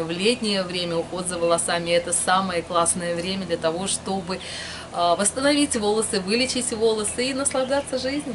в летнее время уход за волосами – это самое классное время для того, чтобы восстановить волосы, вылечить волосы и наслаждаться жизнью.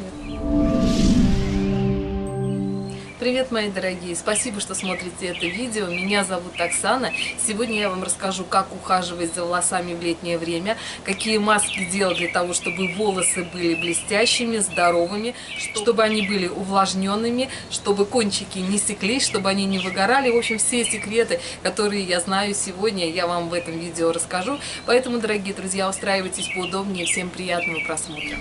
Привет, мои дорогие! Спасибо, что смотрите это видео. Меня зовут Оксана. Сегодня я вам расскажу, как ухаживать за волосами в летнее время, какие маски делать для того, чтобы волосы были блестящими, здоровыми, чтобы они были увлажненными, чтобы кончики не секлись, чтобы они не выгорали. В общем, все секреты, которые я знаю сегодня, я вам в этом видео расскажу. Поэтому, дорогие друзья, устраивайтесь поудобнее. Всем приятного просмотра!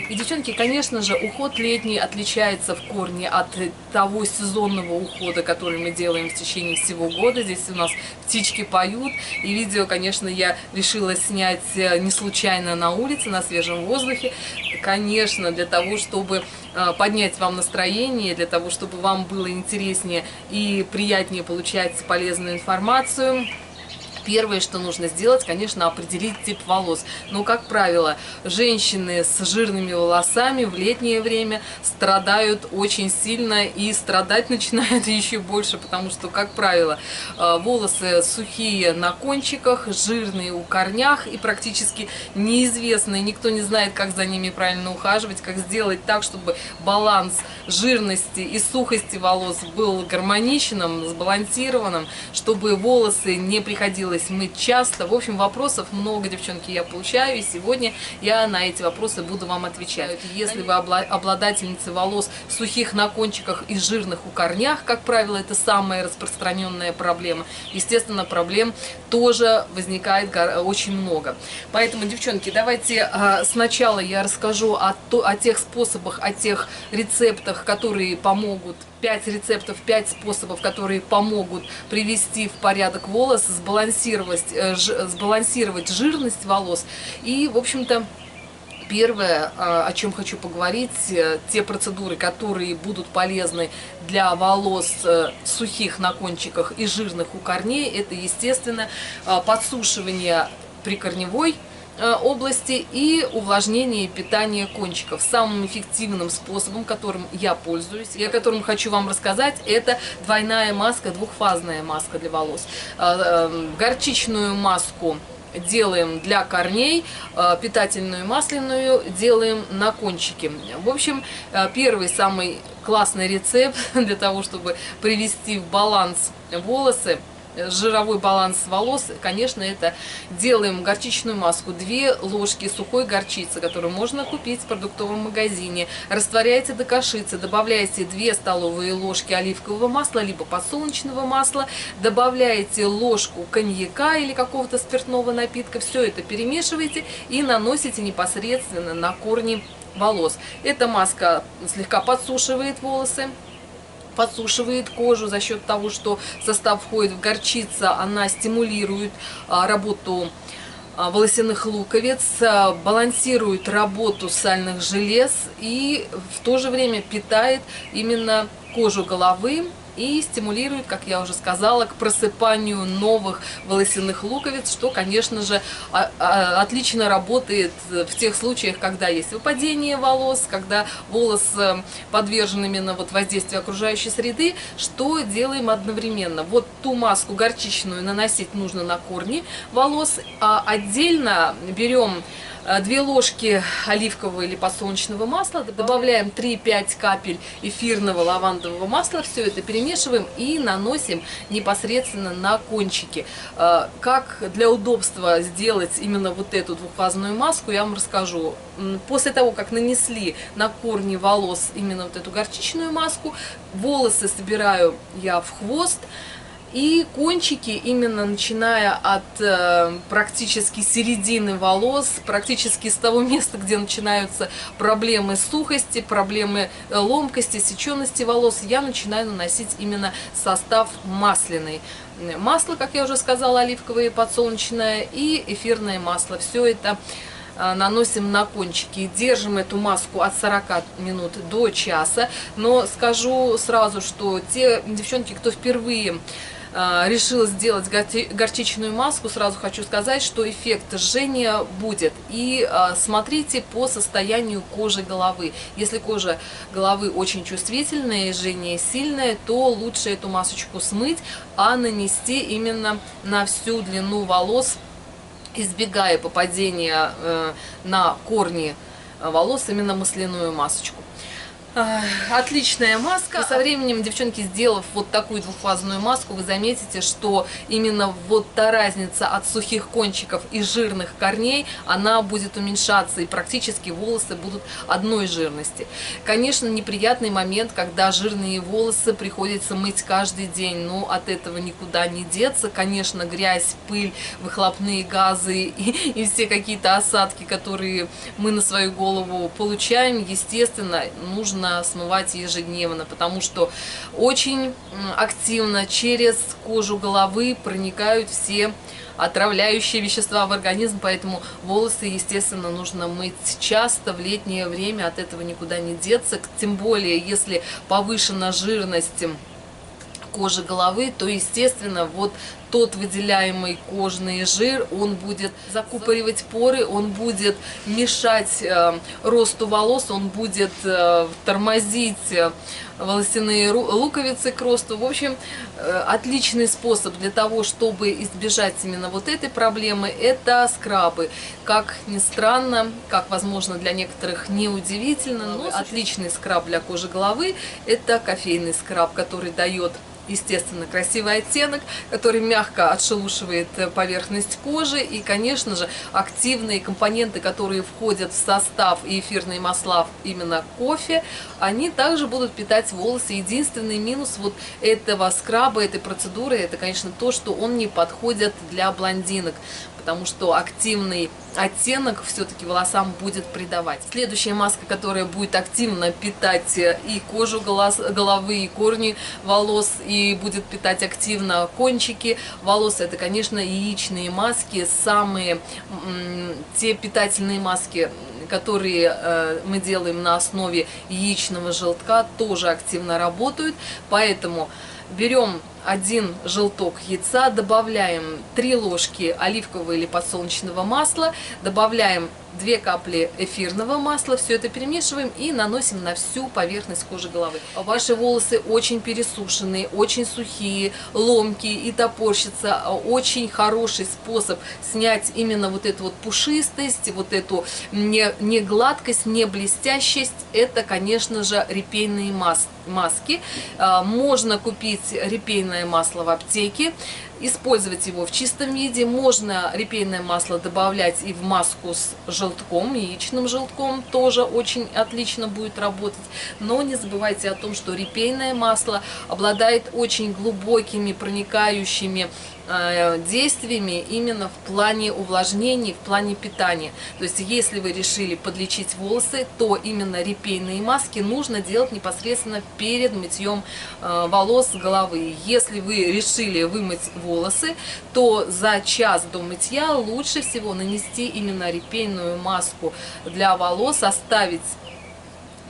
И, девчонки, конечно же, уход летний отличается в корне от того сезонного ухода, который мы делаем в течение всего года. Здесь у нас птички поют, и видео, конечно, я решила снять не случайно на улице, на свежем воздухе. Конечно, для того, чтобы поднять вам настроение, для того, чтобы вам было интереснее и приятнее получать полезную информацию. Первое, что нужно сделать, конечно, определить тип волос. Но, как правило, женщины с жирными волосами в летнее время страдают очень сильно, и страдать начинают еще больше, потому что, как правило, волосы сухие на кончиках, жирные у корнях и практически неизвестные. Никто не знает, как за ними правильно ухаживать, как сделать так, чтобы баланс жирности и сухости волос был гармоничным, сбалансированным, чтобы волосы не приходилось мыть часто. В общем, вопросов много, девчонки, я получаю, и сегодня я на эти вопросы буду вам отвечать. Если вы обладательницы волос сухих на кончиках и жирных у корнях, как правило, это самая распространенная проблема. Естественно, проблем тоже возникает очень много. Поэтому, девчонки, давайте сначала я расскажу о тех способах, о тех рецептах, которые помогут. 5 рецептов, 5 способов, которые помогут привести в порядок волос, сбалансировать жирность волос. И, в общем-то, первое, о чем хочу поговорить, те процедуры, которые будут полезны для волос сухих на кончиках и жирных у корней, это, естественно, подсушивание прикорневой области и увлажнение и питание кончиков. Самым эффективным способом, которым я пользуюсь, и о котором хочу вам рассказать, это двойная маска, двухфазная маска для волос. Горчичную маску делаем для корней, питательную масляную делаем на кончики. В общем, первый самый классный рецепт для того, чтобы привести в баланс волосы, жировой баланс волос, конечно, это делаем горчичную маску, 2 ложки сухой горчицы, которую можно купить в продуктовом магазине, растворяете до кашицы, добавляете 2 столовые ложки оливкового масла, либо подсолнечного масла, добавляете ложку коньяка или какого-то спиртного напитка, все это перемешиваете и наносите непосредственно на корни волос. Эта маска слегка подсушивает волосы, подсушивает кожу за счет того, что в состав входит горчица, она стимулирует работу волосяных луковиц, балансирует работу сальных желез и в то же время питает именно кожу головы и стимулирует, как я уже сказала, к просыпанию новых волосяных луковиц, что, конечно же, отлично работает в тех случаях, когда есть выпадение волос, когда волос подвержен именно воздействию окружающей среды. Что делаем одновременно? Вот ту маску горчичную наносить нужно на корни волос, а отдельно берем 2 ложки оливкового или подсолнечного масла, добавляем 3-5 капель эфирного лавандового масла, все это перемешиваем и наносим непосредственно на кончики. Как для удобства сделать именно вот эту двухфазную маску, я вам расскажу. После того, как нанесли на корни волос именно вот эту горчичную маску, волосы собираю я в хвост. И кончики, именно начиная от практически середины волос, практически с того места, где начинаются проблемы сухости, проблемы ломкости, сеченности волос, я начинаю наносить именно состав масляный. Масло, как я уже сказала, оливковое, подсолнечное и эфирное масло. Все это наносим на кончики. Держим эту маску от 40 минут до часа. Но скажу сразу, что те девчонки, кто впервые решила сделать горчичную маску, сразу хочу сказать, что эффект жжения будет. И смотрите по состоянию кожи головы. Если кожа головы очень чувствительная и жжение сильное, то лучше эту масочку смыть, а нанести именно на всю длину волос, избегая попадения на корни волос именно масляную масочку. Отличная маска. Со временем, девчонки, сделав вот такую двухфазную маску, вы заметите, что именно вот та разница от сухих кончиков и жирных корней, она будет уменьшаться, и практически волосы будут одной жирности. Конечно, неприятный момент, когда жирные волосы приходится мыть каждый день, но от этого никуда не деться. Конечно, грязь, пыль, выхлопные газы и все какие-то осадки, которые мы на свою голову получаем, естественно, нужно смывать ежедневно, потому что очень активно через кожу головы проникают все отравляющие вещества в организм, поэтому волосы, естественно, нужно мыть часто, в летнее время, от этого никуда не деться, тем более, если повышена жирность кожи головы, то, естественно, вот тот выделяемый кожный жир, он будет закупоривать поры, он будет мешать росту волос, он будет тормозить волосяные луковицы к росту. В общем, отличный способ для того, чтобы избежать именно вот этой проблемы, это скрабы. Как ни странно, как, возможно, для некоторых неудивительно, но отличный скраб для кожи головы – это кофейный скраб, который дает, естественно, красивый оттенок, который мягко отшелушивает поверхность кожи, и, конечно же, активные компоненты, которые входят в состав и эфирные масла именно кофе, они также будут питать волосы. Единственный минус вот этого скраба, этой процедуры, это, конечно, то, что он не подходит для блондинок, потому что активный оттенок все-таки волосам будет придавать. Следующая маска, которая будет активно питать и кожу головы, и корни волос, и будет питать активно кончики волос, это, конечно, яичные маски. Самые те питательные маски, которые мы делаем на основе яичного желтка, тоже активно работают, поэтому берем один желток яйца, добавляем 3 ложки оливкового или подсолнечного масла, добавляем 2 капли эфирного масла, все это перемешиваем и наносим на всю поверхность кожи головы. Ваши волосы очень пересушенные, очень сухие, ломкие и топорщатся. Очень хороший способ снять именно вот эту вот пушистость, вот эту не гладкость, не блестящесть, это, конечно же, репейные маски. Можно купить репейное масло в аптеке, использовать его в чистом виде. Можно репейное масло добавлять и в маску с желтком, яичным желтком, тоже очень отлично будет работать. Но не забывайте о том, что репейное масло обладает очень глубокими, проникающими действиями именно в плане увлажнения, в плане питания. То есть, если вы решили подлечить волосы, то именно репейные маски нужно делать непосредственно перед мытьем волос с головы. Если вы решили вымыть волосы, то за час до мытья лучше всего нанести именно репейную маску для волос, оставить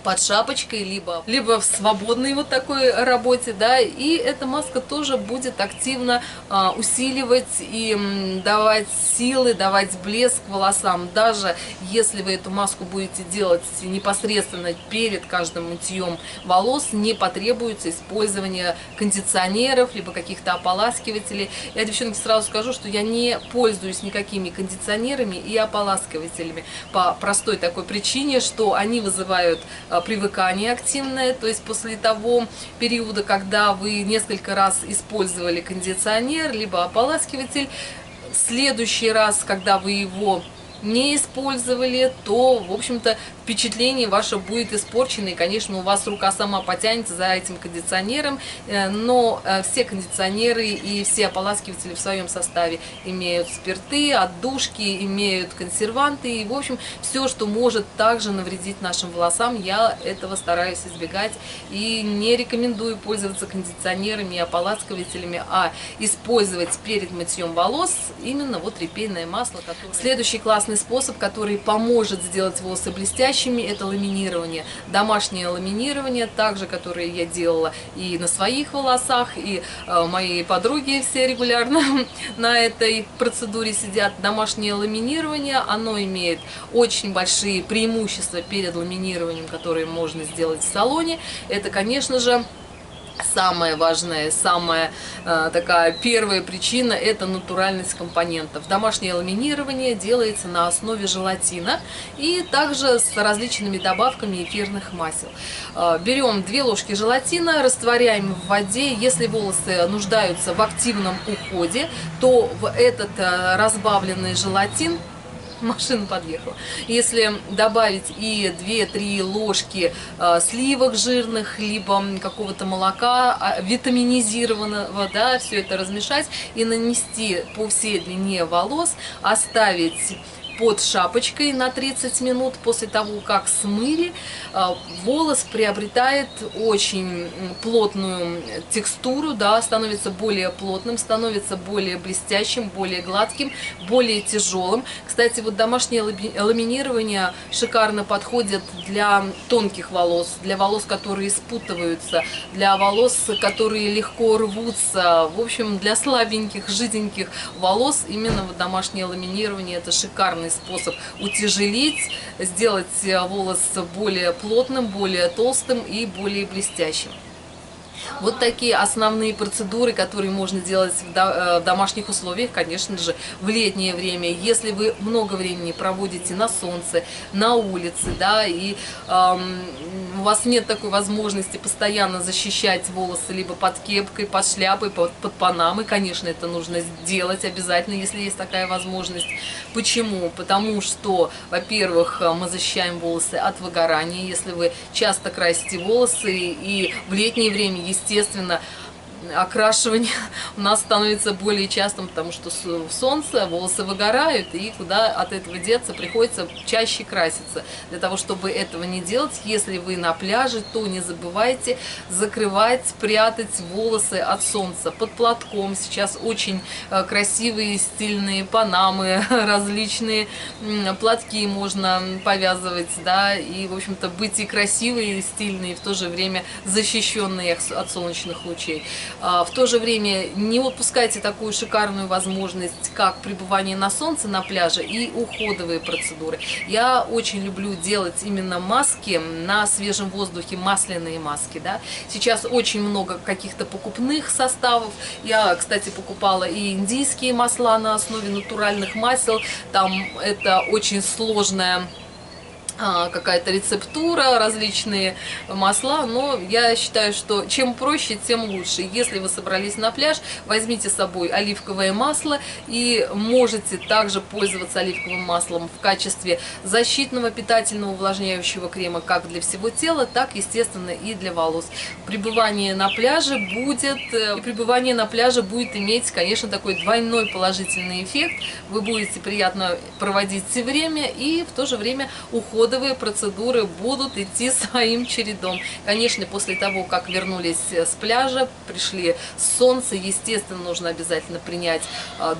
под шапочкой, либо в свободной вот такой работе, да, и эта маска тоже будет активно усиливать и давать силы, давать блеск волосам. Даже если вы эту маску будете делать непосредственно перед каждым мытьем волос, не потребуется использование кондиционеров, либо каких-то ополаскивателей. Я, девчонки, сразу скажу, что я не пользуюсь никакими кондиционерами и ополаскивателями по простой такой причине, что они вызывают привыкание активное, то есть после того периода, когда вы несколько раз использовали кондиционер, либо ополаскиватель, в следующий раз, когда вы его не использовали, то, в общем-то, впечатление ваше будет испорчено, и, конечно, у вас рука сама потянется за этим кондиционером, но все кондиционеры и все ополаскиватели в своем составе имеют спирты, отдушки, имеют консерванты, и, в общем, все, что может также навредить нашим волосам, я этого стараюсь избегать и не рекомендую пользоваться кондиционерами и ополаскивателями, а использовать перед мытьем волос именно вот репейное масло. Следующий классный интересный способ, который поможет сделать волосы блестящими, это ламинирование. Домашнее ламинирование, также, которое я делала и на своих волосах, и мои подруги все регулярно на этой процедуре сидят. Домашнее ламинирование, оно имеет очень большие преимущества перед ламинированием, которые можно сделать в салоне. Это, конечно же, самая важная, самая такая первая причина – это натуральность компонентов. Домашнее ламинирование делается на основе желатина и также с различными добавками эфирных масел. Берем 2 ложки желатина, растворяем в воде. Если волосы нуждаются в активном уходе, то в этот разбавленный желатин, машина подъехала. Если добавить и 2-3 ложки сливок жирных, либо какого-то молока витаминизированного, да, все это размешать и нанести по всей длине волос, оставить под шапочкой на 30 минут. После того, как смыли, волос приобретает очень плотную текстуру, да, становится более плотным, становится более блестящим, более гладким, более тяжелым. Кстати, вот домашнее ламинирование шикарно подходит для тонких волос, для волос, которые спутываются, для волос, которые легко рвутся. В общем, для слабеньких, жиденьких волос именно вот домашнее ламинирование – это шикарный способ утяжелить, сделать волос более плотным, более толстым и более блестящим. Вот такие основные процедуры, которые можно делать в домашних условиях, конечно же, в летнее время. Если вы много времени проводите на солнце, на улице, да, и у вас нет такой возможности постоянно защищать волосы либо под кепкой, под шляпой, под панамой, конечно, это нужно сделать обязательно, если есть такая возможность. Почему? Потому что, во-первых, мы защищаем волосы от выгорания. Если вы часто красите волосы, и в летнее время, естественно, окрашивание у нас становится более частым, потому что солнце, волосы выгорают, и куда от этого деться, приходится чаще краситься. Для того, чтобы этого не делать, если вы на пляже, то не забывайте закрывать, прятать волосы от солнца под платком. Сейчас очень красивые стильные панамы, различные платки можно повязывать, да, и, в общем-то, быть и красивые, и стильные, и в то же время защищенные от солнечных лучей. В то же время не упускайте такую шикарную возможность, как пребывание на солнце, на пляже и уходовые процедуры. Я очень люблю делать именно маски на свежем воздухе, масляные маски. Да? Сейчас очень много каких-то покупных составов. Я, кстати, покупала и индийские масла на основе натуральных масел. Там это очень сложная какая-то рецептура, различные масла, но я считаю, что чем проще, тем лучше. Если вы собрались на пляж, возьмите с собой оливковое масло и можете также пользоваться оливковым маслом в качестве защитного питательного увлажняющего крема как для всего тела, так, естественно, и для волос. Пребывание на пляже будет иметь, конечно, такой двойной положительный эффект. Вы будете приятно проводить время, и в то же время уходовые процедуры будут идти своим чередом. Конечно, после того, как вернулись с пляжа, пришли с солнца, естественно, нужно обязательно принять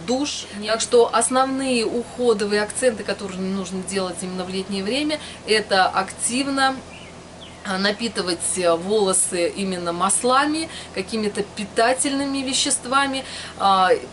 душ. Так что основные уходовые акценты, которые нужно делать именно в летнее время, это активно напитывать волосы именно маслами, какими-то питательными веществами.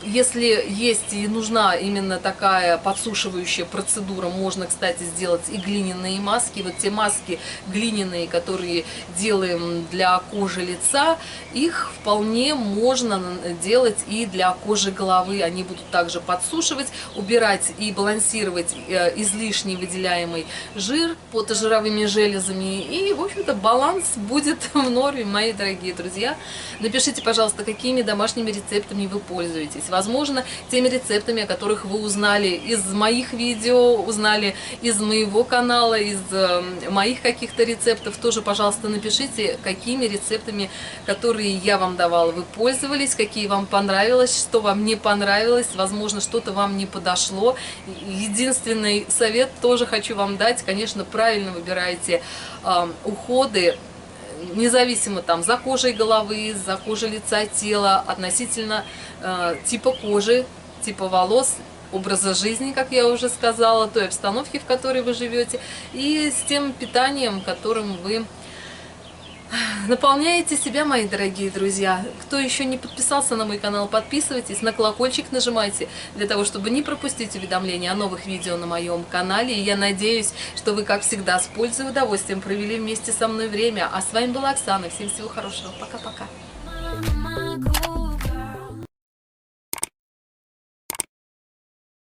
Если есть и нужна именно такая подсушивающая процедура, можно, кстати, сделать и глиняные маски. Вот те маски глиняные, которые делаем для кожи лица, их вполне можно делать и для кожи головы. Они будут также подсушивать, убирать и балансировать излишний выделяемый жир потожировыми железами. И, в общем-то, баланс будет в норме, мои дорогие друзья. Напишите, пожалуйста, какими домашними рецептами вы пользуетесь. Возможно, теми рецептами, о которых вы узнали из моих видео, узнали из моего канала, из моих каких-то рецептов. Тоже, пожалуйста, напишите, какими рецептами, которые я вам давала, вы пользовались, какие вам понравилось, что вам не понравилось. Возможно, что-то вам не подошло. Единственный совет тоже хочу вам дать. Конечно, правильно выбирайте уходы, независимо там за кожей головы, за кожей лица, тела, относительно типа кожи, типа волос, образа жизни, как я уже сказала, той обстановки, в которой вы живете, и с тем питанием, которым вы наполняете себя, мои дорогие друзья. Кто еще не подписался на мой канал, подписывайтесь, на колокольчик нажимайте, для того, чтобы не пропустить уведомления о новых видео на моем канале. И я надеюсь, что вы, как всегда, с пользой и удовольствием провели вместе со мной время. А с вами была Оксана. Всем всего хорошего. Пока-пока.